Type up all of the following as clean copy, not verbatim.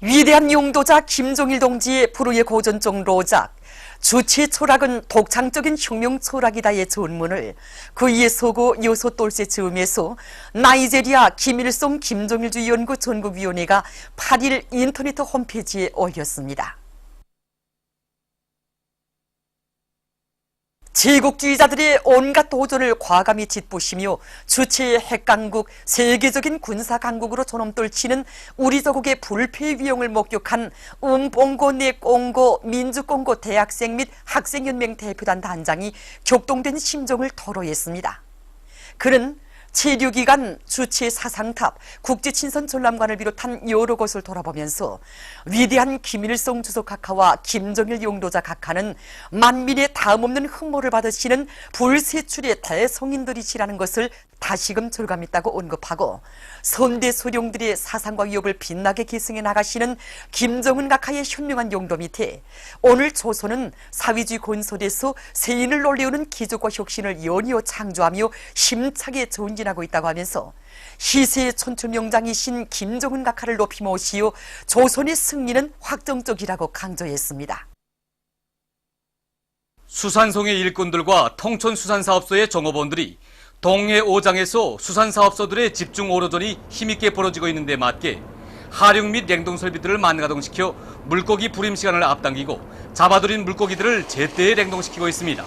위대한 용도자 김종일 동지의 불후의 고전적 로작 주치 초락은 독창적인 혁명 초락이다의 전문을 그이의 소고 요소 똘세 즈음에서 나이제리아 김일성 김종일주의 연구 전국위원회가 8일 인터넷 홈페이지에 올렸습니다. 제국주의자들의 온갖 도전을 과감히 짓부시며 주체의 핵강국, 세계적인 군사강국으로 존엄떨치는 우리 조국의 불패의 위용을 목격한 음봉고 내꽁고 민주꽁고 대학생 및 학생연맹 대표단 단장이 격동된 심정을 토로했습니다. 그는 체류기간 주치 사상탑, 국제친선 전람관을 비롯한 여러 곳을 돌아보면서 위대한 김일성 주석 각하와 김정일 용도자 각하는 만민의 다음없는 흠모를 받으시는 불세출의 대성인들이시라는 것을 다시금 절감했다고 언급하고 선대 소령들의 사상과 위협을 빛나게 계승해 나가시는 김정은 각하의 현명한 용도 밑에 오늘 조선은 사회주의 건설에서 세인을 놀래우는 기적과 혁신을 연이어 창조하며 힘차게 전진하고 있다고 하면서 희세의 천추명장이신 김정은 각하를 높이 모시어 조선의 승리는 확정적이라고 강조했습니다. 수산성의 일꾼들과 통천수산사업소의 종업원들이 동해 오장에서 수산사업소들의 집중 오로전이 힘있게 벌어지고 있는 데 맞게 하륙 및 냉동 설비들을 만가동시켜 물고기 불임 시간을 앞당기고 잡아들인 물고기들을 제때에 냉동시키고 있습니다.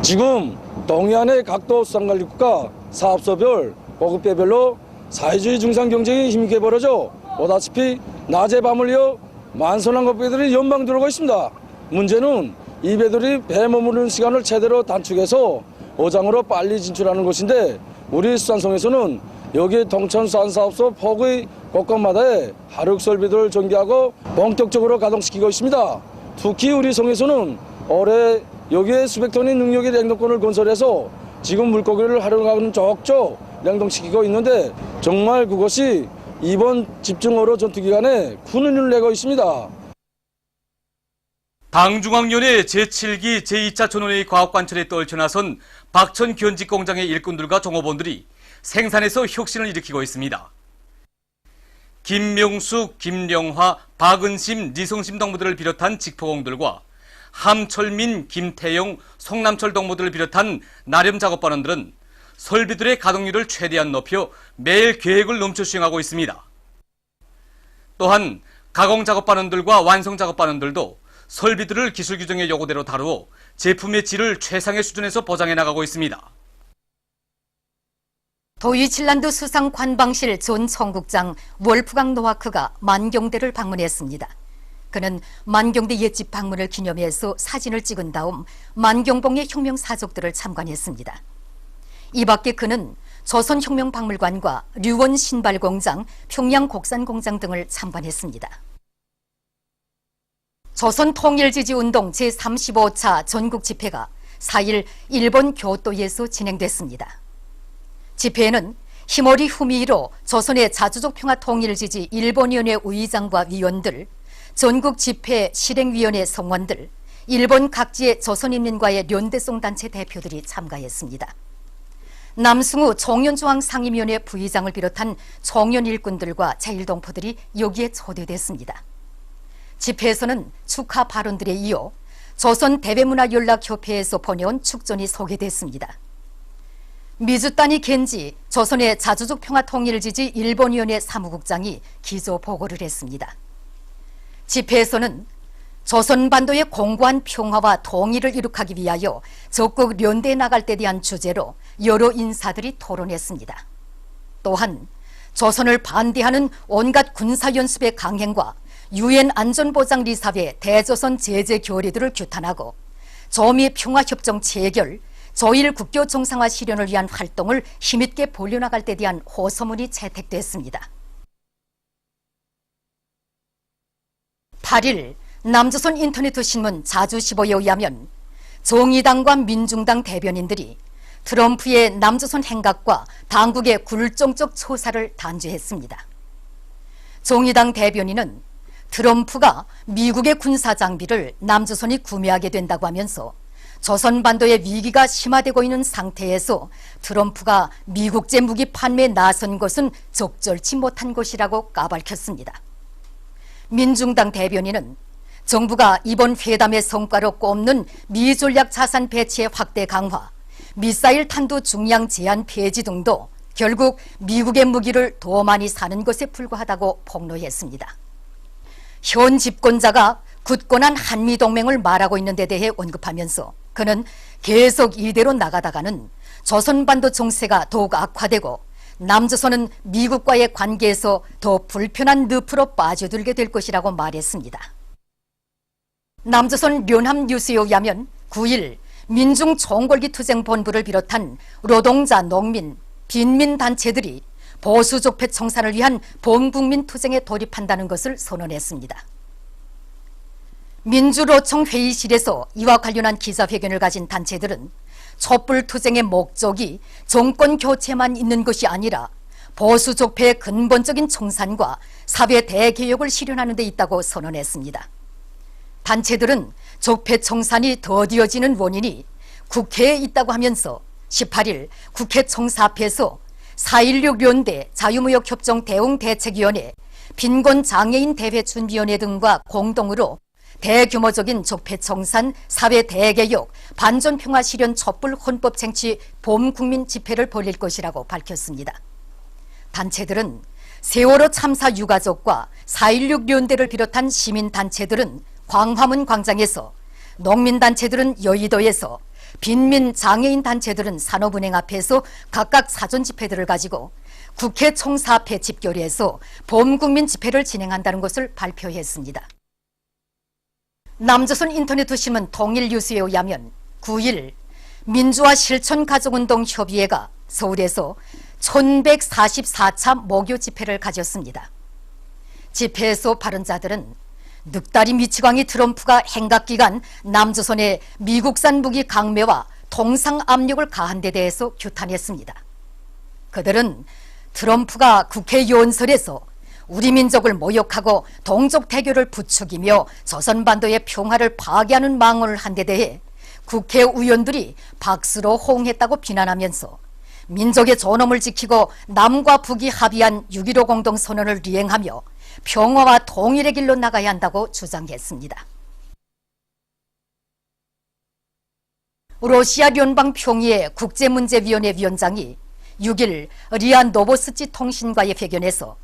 지금 동해안의 각도 수산관리국가 사업소별 보급배별로 사회주의 중상 경쟁이 힘있게 벌어져 보다시피 낮에 밤을 이어 만선한 것배들이 연방 들어오고 있습니다. 문제는 이 배들이 배 머무르는 시간을 최대로 단축해서 오장으로 빨리 진출하는 것인데 우리 수산성에서는 여기 동천수산사업소 포구의 곳곳마다에 하륙 설비들을 전개하고 본격적으로 가동시키고 있습니다. 특히 우리 성에서는 올해 여기에 수백 톤의 능력의 냉동권을 건설해서 지금 물고기를 활용하는 족족 냉동시키고 있는데 정말 그것이 이번 집중어로 전투기간에 큰 의미를 내고 있습니다. 당중앙위원회 제7기 제2차 전원회의 과학관철에 떨쳐나선 박천 견직공장의 일꾼들과 종업원들이 생산에서 혁신을 일으키고 있습니다. 김명숙, 김영화, 박은심, 니성심 동무들을 비롯한 직포공들과 함철민, 김태영, 송남철 동무들을 비롯한 나렴 작업반원들은 설비들의 가동률을 최대한 높여 매일 계획을 넘쳐 수행하고 있습니다. 또한 가공 작업반원들과 완성 작업반원들도 설비들을 기술 규정의 요구대로 다루어 제품의 질을 최상의 수준에서 보장해 나가고 있습니다. 도이칠란드 수상관방실 존 청국장 월프강 노아크가 만경대를 방문했습니다. 그는 만경대 옛집 방문을 기념해서 사진을 찍은 다음 만경봉의 혁명사족들을 참관했습니다. 이 밖에 그는 조선혁명박물관과 류원 신발공장, 평양곡산공장 등을 참관했습니다. 조선통일지지운동 제35차 전국집회가 4일 일본 교토에서 진행됐습니다. 집회에는 히모리 후미히로 조선의 자주적 평화통일지지 일본위원회 의장과 위원들, 전국집회 실행위원회 성원들, 일본 각지의 조선인민과의 연대성 단체 대표들이 참가했습니다. 남승우 청년중앙상임위원회 부의장을 비롯한 청년 일꾼들과 제1동포들이 여기에 초대됐습니다. 집회에서는 축하 발언들에 이어 조선대외문화연락협회에서 보내온 축전이 소개됐습니다. 미즈타니 겐지 조선의 자주적 평화통일지지 일본위원회 사무국장이 기조 보고를 했습니다. 집회에서는 조선반도의 공고한 평화와 통일을 이룩하기 위하여 적극 연대해 나갈 때 대한 주제로 여러 인사들이 토론했습니다. 또한 조선을 반대하는 온갖 군사연습의 강행과 유엔 안전보장리사회 대조선 제재 결의들을 규탄하고 조미 평화협정 체결, 조일 국교 정상화 실현을 위한 활동을 힘있게 벌려나갈 때 대한 호소문이 채택됐습니다. 8일 남조선 인터넷신문 자주15에 의하면 정의당과 민중당 대변인들이 트럼프의 남조선 행각과 당국의 굴종적 초사를 단죄했습니다. 정의당 대변인은 트럼프가 미국의 군사장비를 남조선이 구매하게 된다고 하면서 조선반도의 위기가 심화되고 있는 상태에서 트럼프가 미국제 무기 판매에 나선 것은 적절치 못한 것이라고 까발켰습니다. 민중당 대변인은 정부가 이번 회담의 성과로 꼽는 미전략 자산 배치의 확대 강화, 미사일 탄도 중량 제한 폐지 등도 결국 미국의 무기를 더 많이 사는 것에 불과하다고 폭로했습니다. 현 집권자가 굳건한 한미동맹을 말하고 있는 데 대해 언급하면서 그는 계속 이대로 나가다가는 조선반도 정세가 더욱 악화되고 남조선은 미국과의 관계에서 더 불편한 늪으로 빠져들게 될 것이라고 말했습니다. 남조선 련함 뉴스에 의하면 9일 민중총궐기투쟁본부를 비롯한 노동자, 농민, 빈민단체들이 보수적폐 청산을 위한 범국민 투쟁에 돌입한다는 것을 선언했습니다. 민주노총 회의실에서 이와 관련한 기자회견을 가진 단체들은 촛불투쟁의 목적이 정권 교체만 있는 것이 아니라 보수적폐의 근본적인 청산과 사회 대개혁을 실현하는 데 있다고 선언했습니다. 단체들은 적폐 청산이 더디어지는 원인이 국회에 있다고 하면서 18일 국회 청사 앞에서 4.16 연대 자유무역협정 대응대책위원회, 빈곤장애인대회준비위원회 등과 공동으로 대규모적인 적폐 청산, 사회 대개혁, 반전평화 실현 촛불 헌법 쟁취 봄국민 집회를 벌일 것이라고 밝혔습니다. 단체들은 세월호 참사 유가족과 4.16 연대를 비롯한 시민단체들은 광화문 광장에서, 농민단체들은 여의도에서, 빈민 장애인 단체들은 산업은행 앞에서 각각 사전 집회들을 가지고 국회 청사 앞에 집결해서 봄국민 집회를 진행한다는 것을 발표했습니다. 남조선 인터넷신문 통일뉴스에 의하면 9일 민주화 실천가족운동협의회가 서울에서 1144차 목요 집회를 가졌습니다. 집회에서 발언자들은 늑다리 미치광이 트럼프가 행각기간 남조선의 미국산 무기 강매와 통상 압력을 가한 데 대해서 규탄했습니다. 그들은 트럼프가 국회 연설에서 우리 민족을 모욕하고 동족 대결을 부추기며 조선반도의 평화를 파괴하는 망언을 한 데 대해 국회의원들이 박수로 호응했다고 비난하면서 민족의 존엄을 지키고 남과 북이 합의한 6.15 공동선언을 이행하며 평화와 통일의 길로 나가야 한다고 주장했습니다. 러시아聯邦평의회 국제문제위원회 위원장이 6일 리아 노보스치 통신과의 회견에서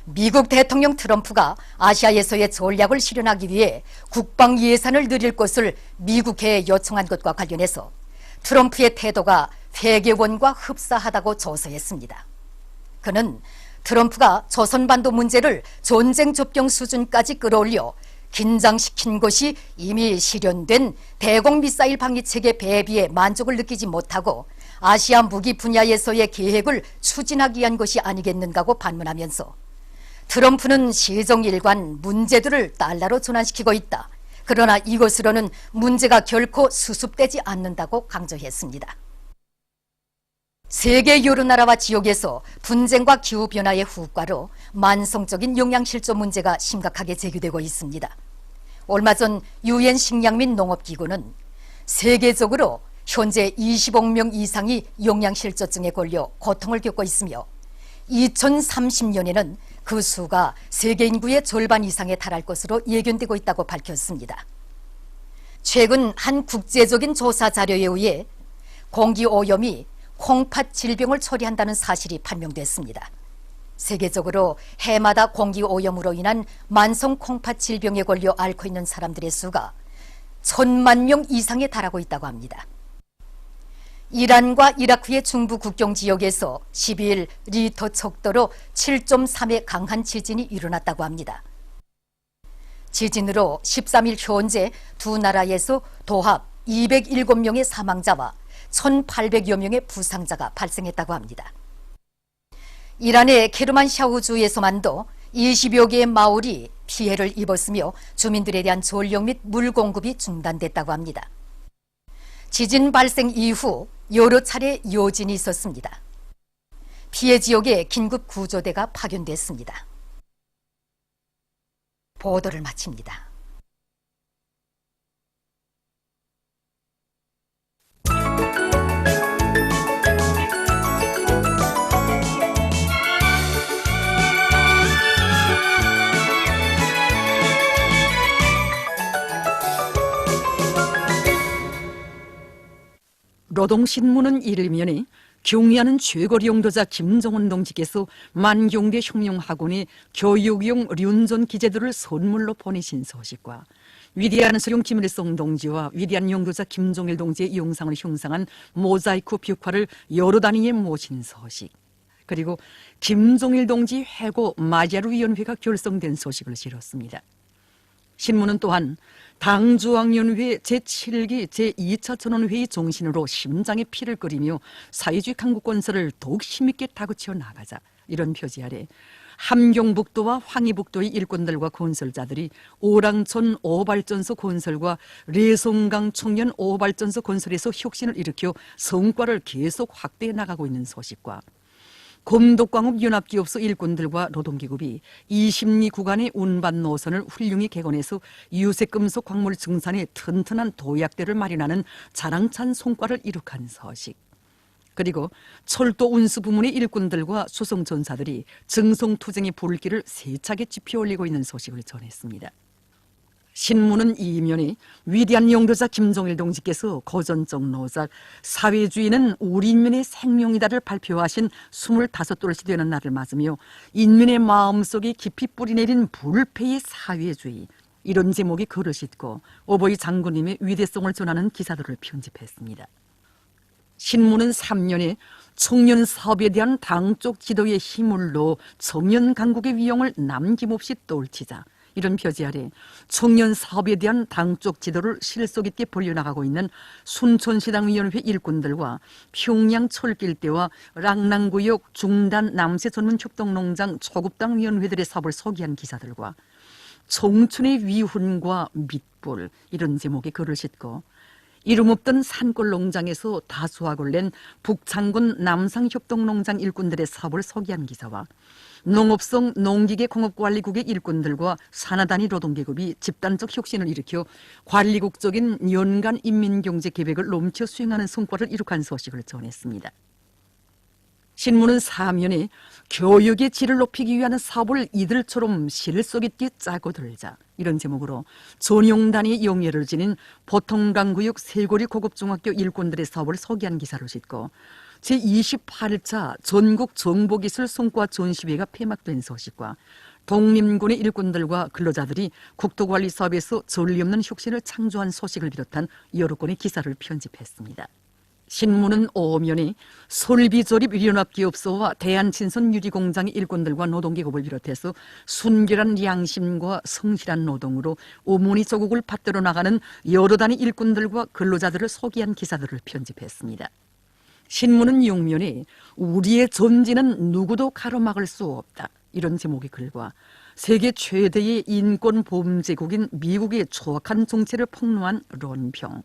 미국 대통령 트럼프가 아시아에서의 전략을 실현하기 위해 국방 예산을 늘릴 것을 미국에 요청한 것과 관련해서 트럼프의 태도가 회계원과 흡사하다고 조소했습니다. 그는 트럼프가 조선반도 문제를 전쟁 접경 수준까지 끌어올려 긴장시킨 것이 이미 실현된 대공미사일 방위체계 배비에 만족을 느끼지 못하고 아시아 무기 분야에서의 계획을 추진하기 위한 것이 아니겠는가고 반문하면서 트럼프는 시정일관 문제들을 달러로 전환시키고 있다. 그러나 이것으로는 문제가 결코 수습되지 않는다고 강조했습니다. 세계 여러 나라와 지역에서 분쟁과 기후변화의 후과로 만성적인 영양실조 문제가 심각하게 제기되고 있습니다. 얼마 전 유엔 식량 및 농업기구는 세계적으로 현재 20억 명 이상이 영양실조증에 걸려 고통을 겪고 있으며 2030년에는 그 수가 세계 인구의 절반 이상에 달할 것으로 예견되고 있다고 밝혔습니다. 최근 한 국제적인 조사 자료에 의해 공기오염이 콩팥 질병을 초래한다는 사실이 판명됐습니다. 세계적으로 해마다 공기오염으로 인한 만성 콩팥 질병에 걸려 앓고 있는 사람들의 수가 1,000만 명 이상에 달하고 있다고 합니다. 이란과 이라크의 중부 국경 지역에서 12일 리터 척도로 7.3의 강한 지진이 일어났다고 합니다. 지진으로 13일 현재 두 나라에서 도합 207명의 사망자와 1,800여 명의 부상자가 발생했다고 합니다. 이란의 케르만샤우주에서만도 20여 개의 마을이 피해를 입었으며 주민들에 대한 전력 및 물 공급이 중단됐다고 합니다. 지진 발생 이후 여러 차례 요진이 있었습니다. 피해 지역에 긴급 구조대가 파견됐습니다. 보도를 마칩니다. 노동신문은 일면에 경의하는 최고리 용도자 김정은 동지께서 만경대 혁명학원에 교육용 륜전 기재들을 선물로 보내신 소식과 위대한 수령 김일성 동지와 위대한 용도자 김종일 동지의 영상을 형상한 모자이크 벽화를 여러 단위에 모신 소식, 그리고 김종일 동지 회고 마자루 위원회가 결성된 소식을 실었습니다. 신문은 또한 당중앙위원회 제7기 제2차 전원회의 정신으로 심장에 피를 끓이며 사회주의 강국 건설을 더욱 힘있게 다그쳐 나가자, 이런 표지 아래 함경북도와 황해북도의 일꾼들과 건설자들이 오랑천 5발전소 건설과 레송강 청년 5발전소 건설에서 혁신을 일으켜 성과를 계속 확대해 나가고 있는 소식과 검독광업 연합기업소 일꾼들과 노동기업이 20리 구간의 운반 노선을 훌륭히 개건해서 유색금속 광물 증산에 튼튼한 도약대를 마련하는 자랑찬 성과를 이룩한 소식, 그리고 철도 운수 부문의 일꾼들과 수송전사들이 증성투쟁의 불길을 세차게 지펴올리고 있는 소식을 전했습니다. 신문은 이면에 위대한 용도자 김종일 동지께서 고전적 노작 사회주의는 우리 인민의 생명이다를 발표하신 25돌씩 되는 날을 맞으며 인민의 마음속에 깊이 뿌리내린 불패의 사회주의, 이런 제목의 글을 싣고 오보이 장군님의 위대성을 전하는 기사들을 편집했습니다. 신문은 3년에 청년 사업에 대한 당적 지도의 힘을 넣어 청년 강국의 위용을 남김없이 떨치자, 이런 표지 아래 청년 사업에 대한 당적 지도를 실속 있게 벌려나가고 있는 순천시당위원회 일꾼들과 평양 철길대와 랑랑구역 중단 남세 전문 협동농장 초급당 위원회들의 사업을 소개한 기사들과 청춘의 위훈과 밑불, 이런 제목의 글을 싣고 이름 없던 산골 농장에서 다수학을 낸 북창군 남상협동농장 일꾼들의 사업을 소개한 기사와 농업성 농기계 공업관리국의 일꾼들과 산하단위 노동계급이 집단적 혁신을 일으켜 관리국적인 연간 인민경제 계획을 넘쳐 수행하는 성과를 이룩한 소식을 전했습니다. 신문은 사면에 교육의 질을 높이기 위한 사업을 이들처럼 실속 있게 짜고 들자, 이런 제목으로 전용단위 영예를 지닌 보통강구역 세고리 고급중학교 일꾼들의 사업을 소개한 기사를 싣고 제28차 전국 정보기술 성과 전시회가 폐막된 소식과 독립군의 일꾼들과 근로자들이 국토관리 사업에서 전례 없는 혁신을 창조한 소식을 비롯한 여러 건의 기사를 편집했습니다. 신문은 오면에 솔비조립연합기업소와 대한친선유리공장의 일꾼들과 노동계급을 비롯해서 순결한 양심과 성실한 노동으로 어머니 조국을 받들어 나가는 여러 단위 일꾼들과 근로자들을 소개한 기사들을 편집했습니다. 신문은 용면에 우리의 존재는 누구도 가로막을 수 없다, 이런 제목의 글과 세계 최대의 인권범죄국인 미국의 조악한 정체를 폭로한 론평,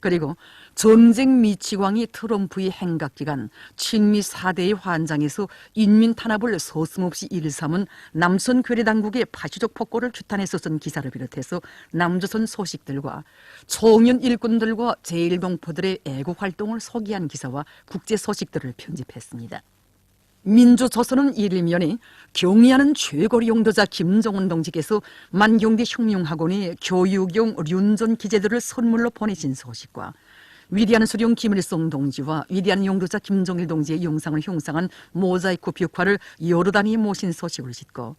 그리고 전쟁 미치광이 트럼프의 행각기간 친미 4대의 환장에서 인민 탄압을 서슴없이 일삼은 남선 괴뢰당국의 파시적 폭거를 규탄해서 쓴 기사를 비롯해서 남조선 소식들과 청년 일꾼들과 제1동포들의 애국활동을 소개한 기사와 국제 소식들을 편집했습니다. 민주조선은 일면에 경의하는 최고리 용도자 김정은 동지께서 만경대 혁명학원에 교육용 륜전 기재들을 선물로 보내신 소식과 위대한 수령 김일성 동지와 위대한 용도자 김종일 동지의 영상을 형상한 모자이크 벽화를 여러 단위에 모신 소식을 싣고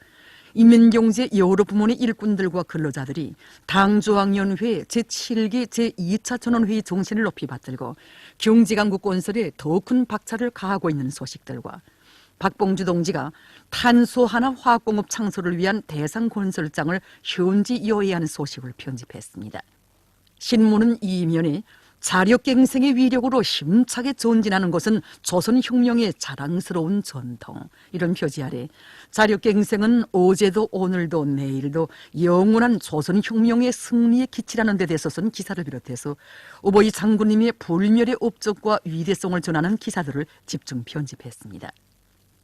인민경제 여러 부문의 일꾼들과 근로자들이 당중앙위원회 제7기 제2차 전원회의 정신을 높이 받들고 경제강국 건설에 더 큰 박차를 가하고 있는 소식들과 박봉주 동지가 탄소 하나 화학공업 창설을 위한 대상 건설장을 현지 요해한 소식을 편집했습니다. 신문은 이면에 자력갱생의 위력으로 힘차게 전진하는 것은 조선혁명의 자랑스러운 전통, 이런 표지 아래 자력갱생은 어제도 오늘도 내일도 영원한 조선혁명의 승리의 기치라는 데 대해서 쓴 기사를 비롯해서 오보이 장군님의 불멸의 업적과 위대성을 전하는 기사들을 집중 편집했습니다.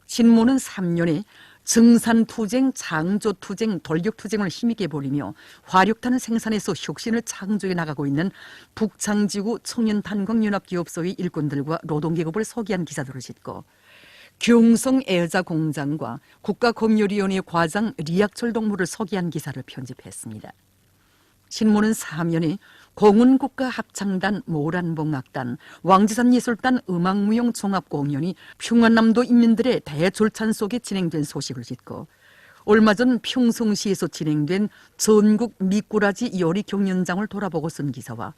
신문은 3년에 증산투쟁, 장조투쟁, 돌격투쟁을 힘있게 벌이며 화력탄 생산에서 혁신을 창조해 나가고 있는 북창지구 청년탄광연합기업소의 일꾼들과 노동계급을 소개한 기사들을 싣고 경성애자공장과 국가검열위원회 과장 리학철 동무를 소개한 기사를 편집했습니다. 신문은 3년에 공훈국가합창단 모란봉악단, 왕지산예술단 음악무용 종합공연이 평안남도 인민들의 대졸찬 속에 진행된 소식을 싣고 얼마 전 평성시에서 진행된 전국 미꾸라지 요리 경연장을 돌아보고 쓴 기사와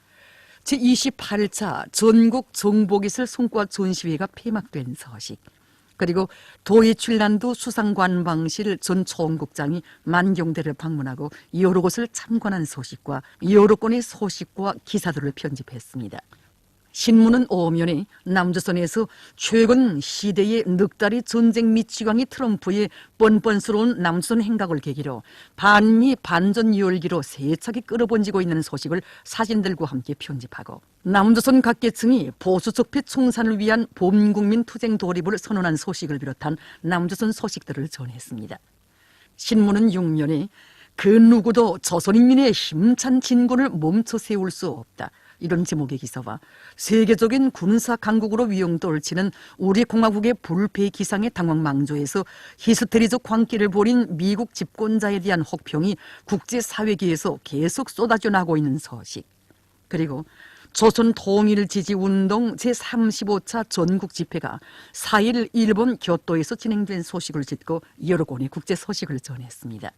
제28차 전국 정보기술 손과 전시회가 폐막된 소식, 그리고 도이출란도 수상관방실 전 총국장이 만경대를 방문하고 여러 곳을 참관한 소식과 여러 건의 소식과 기사들을 편집했습니다. 신문은 오면에 남조선에서 최근 시대의 늑다리 전쟁 미치광이 트럼프의 뻔뻔스러운 남조선 행각을 계기로 반미 반전 열기로 세차게 끌어번지고 있는 소식을 사진들과 함께 편집하고 남조선 각계층이 보수적폐 청산을 위한 범국민 투쟁 돌입을 선언한 소식을 비롯한 남조선 소식들을 전했습니다. 신문은 6면에 그 누구도 조선인민의 힘찬 진군을 멈춰 세울 수 없다, 이런 제목의 기사와 세계적인 군사 강국으로 위용떨치는 우리 공화국의 불패 기상의 당황망조에서 히스테리적 광기를 벌인 미국 집권자에 대한 혹평이 국제사회계에서 계속 쏟아져 나고 있는 소식, 그리고 조선 통일 지지 운동 제35차 전국 집회가 4일 일본 교토에서 진행된 소식을 싣고 여러 권의 국제 소식을 전했습니다.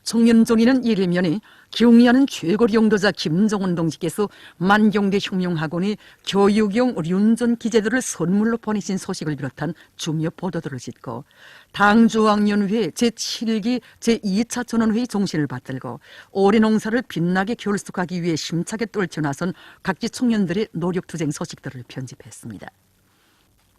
청년종이는 1면에 경의하는 최고리 용도자 김정은 동지께서 만경대 혁명학원의 교육용 륜전 기재들을 선물로 보내신 소식을 비롯한 중요 보도들을 싣고 당조학년회 제7기 제2차 전원회의 정신을 받들고 올해 농사를 빛나게 결속하기 위해 심차게 떨쳐나선 각지 청년들의 노력투쟁 소식들을 편집했습니다.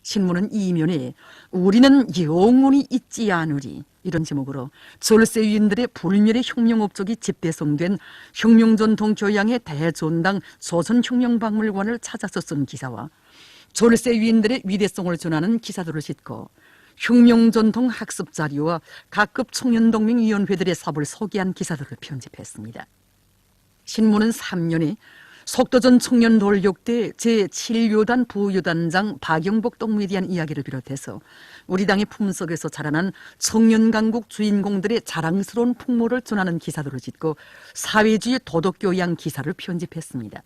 신문은 2면에 우리는 영원히 잊지 않으리, 이런 제목으로 절세위인들의 불멸의 혁명 업적이 집대성된 혁명전통 교양의 대존당 조선혁명박물관을 찾아서 쓴 기사와 절세위인들의 위대성을 전하는 기사들을 싣고 혁명전통 학습 자료와 각급 청년동맹위원회들의 사업을 소개한 기사들을 편집했습니다. 신문은 3면에 속도전 청년돌격대 제7요단 부요단장 박영복 동무에 대한 이야기를 비롯해서 우리 당의 품속에서 자라난 청년강국 주인공들의 자랑스러운 풍모를 전하는 기사들을 싣고 사회주의 도덕교양 기사를 편집했습니다.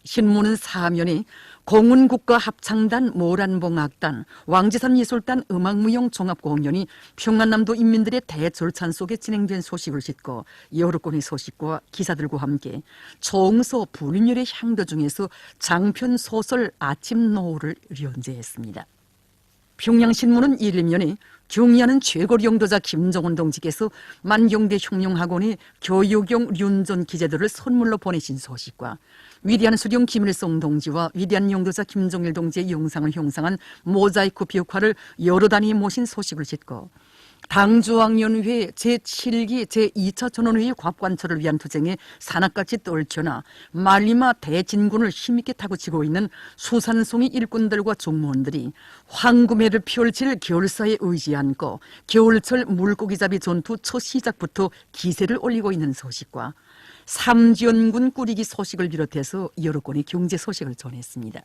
신문은 4면에 공훈국가합창단 모란봉악단, 왕지산예술단 음악무용 종합공연이 평안남도 인민들의 대절찬 속에 진행된 소식을 싣고 여러 건의 소식과 기사들과 함께 총서 불멸의 향도 중에서 장편 소설 아침 노을을 연재했습니다. 평양신문은 1면에 경의하는 최고리 용도자 김정은 동지께서 만경대 혁명학원의 교육용 륜전 기재들을 선물로 보내신 소식과 위대한 수령 김일성 동지와 위대한 용도자 김정일 동지의 영상을 형상한 모자이크 벽화를 여러 단위 모신 소식을 싣고 당조학년회 제7기 제2차 전원회의 곽관철을 위한 투쟁에 산악같이 떨쳐나 말리마 대진군을 힘있게 타고치고 있는 수산송이 일꾼들과 종무원들이 황금해를 펼칠 겨울사에 의지 않고 겨울철 물고기잡이 전투 첫 시작부터 기세를 올리고 있는 소식과 삼지연군 꾸리기 소식을 비롯해서 여러 건의 경제 소식을 전했습니다.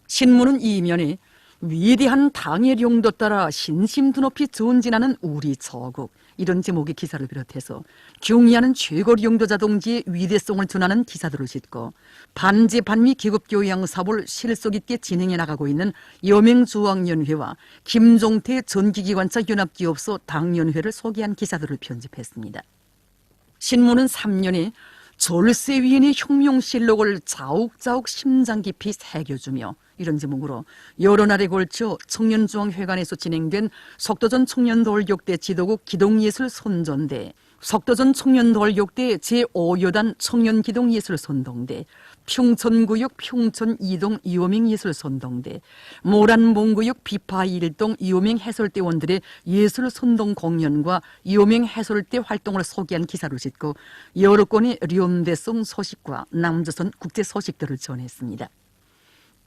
신문은 2면에 위대한 당의 용도 따라 신심 드높이 전진하는 우리 조국, 이런 제목의 기사를 비롯해서 경의하는 최고리 용도자 동지의 위대성을 전하는 기사들을 싣고 반제 반미 계급교양 사업을 실속 있게 진행해 나가고 있는 여명주학연회와 김종태 전기기관차 연합기업소 당연회를 소개한 기사들을 편집했습니다. 신문은 3년에 절세위인의 혁명실록을 자욱자욱 심장 깊이 새겨주며 이런 제목으로 여러 날에 걸쳐 청년중앙회관에서 진행된 속도전 청년돌격대 지도국 기동예술 선전대, 속도전 청년돌격대 제5여단 청년기동예술선동대, 평천구역 평천이동 이호명예술선동대, 모란봉구역 비파1동 이호명해설대원들의 예술선동 공연과 이호명해설대 활동을 소개한 기사를 싣고 여러 건의 련대성 소식과 남조선 국제 소식들을 전했습니다.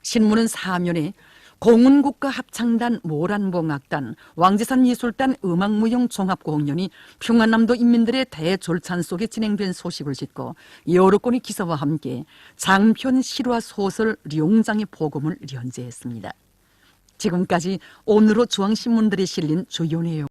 신문은 4면에 공훈국가합창단 모란봉악단, 왕지산예술단 음악무용 종합공연이 평안남도 인민들의 대졸찬 속에 진행된 소식을 싣고 여러 건의 기사와 함께 장편 실화 소설 룡장의 복음을 연재했습니다. 지금까지 오늘로 중앙신문들이 실린 주요 내용